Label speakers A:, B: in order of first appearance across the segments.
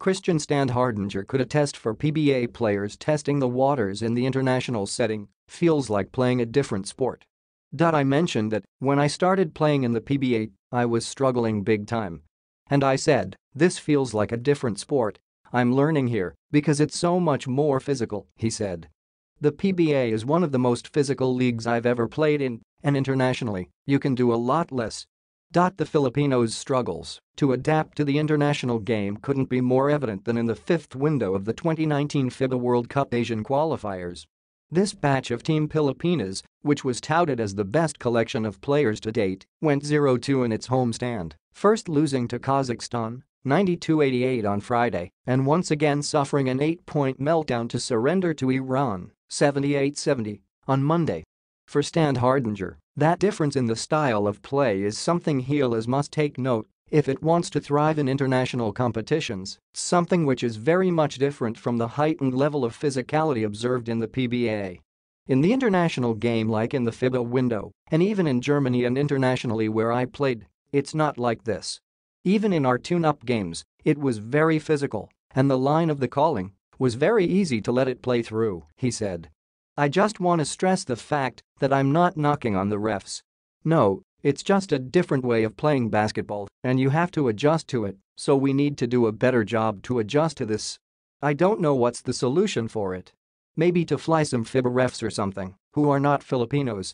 A: Christian Standhardinger could attest for PBA players testing the waters in the international setting feels like playing a different sport. I mentioned that when I started playing in the PBA, I was struggling big time. And I said, this feels like a different sport. I'm learning here because it's so much more physical, he said. The PBA is one of the most physical leagues I've ever played in, and internationally, you can do a lot less. The Filipinos' struggles to adapt to the international game couldn't be more evident than in the fifth window of the 2019 Fiba World Cup Asian qualifiers. This batch of Team Pilipinas, which was touted as the best collection of players to date, went 0-2 in its homestand, first losing to Kazakhstan 92-88 on Friday and once again suffering an 8-point meltdown to surrender to Iran 78-70 on Monday. For Standhardinger, that difference in the style of play is something Heelers must take note if it wants to thrive in international competitions, something which is very much different from the heightened level of physicality observed in the PBA. In the international game, like in the FIBA window, and even in Germany and internationally where I played, it's not like this. Even in our tune-up games, it was very physical, and the line of the calling was very easy to let it play through, he said. I just want to stress the fact that I'm not knocking on the refs. No, it's just a different way of playing basketball, and you have to adjust to it, so we need to do a better job to adjust to this. I don't know what's the solution for it. Maybe to fly some FIBA refs or something, who are not Filipinos.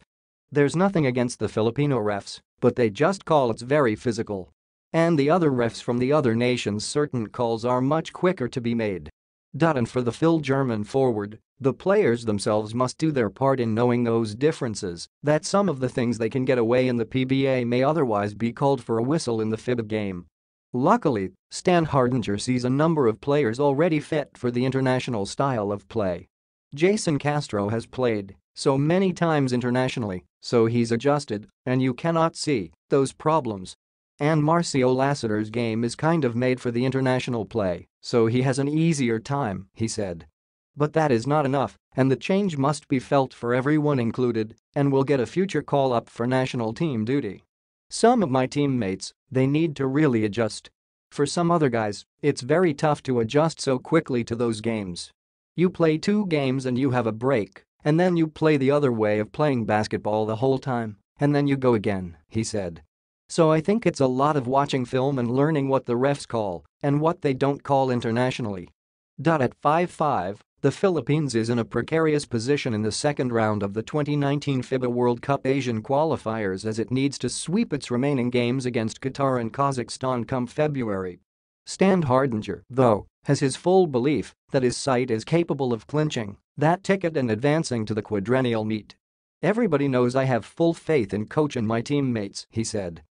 A: There's nothing against the Filipino refs, but they just call it's very physical. And the other refs from the other nations, certain calls are much quicker to be made. And for the Phil German forward, the players themselves must do their part in knowing those differences, that some of the things they can get away in the PBA may otherwise be called for a whistle in the FIBA game. Luckily, Standhardinger sees a number of players already fit for the international style of play. Jason Castro has played so many times internationally, so he's adjusted, and you cannot see those problems. And Marcio Lassiter's game is kind of made for the international play, so he has an easier time, he said. But that is not enough, and the change must be felt for everyone included, and will get a future call-up for national team duty. Some of my teammates, they need to really adjust. For some other guys, it's very tough to adjust so quickly to those games. You play 2 games and you have a break, and then you play the other way of playing basketball the whole time, and then you go again, he said. So I think it's a lot of watching film and learning what the refs call and what they don't call internationally. At 5-5, the Philippines is in a precarious position in the second round of the 2019 Fiba World Cup Asian qualifiers as it needs to sweep its remaining games against Qatar and Kazakhstan come February. Standhardinger, though, has his full belief that his side is capable of clinching that ticket and advancing to the quadrennial meet. Everybody knows I have full faith in coach and my teammates, he said.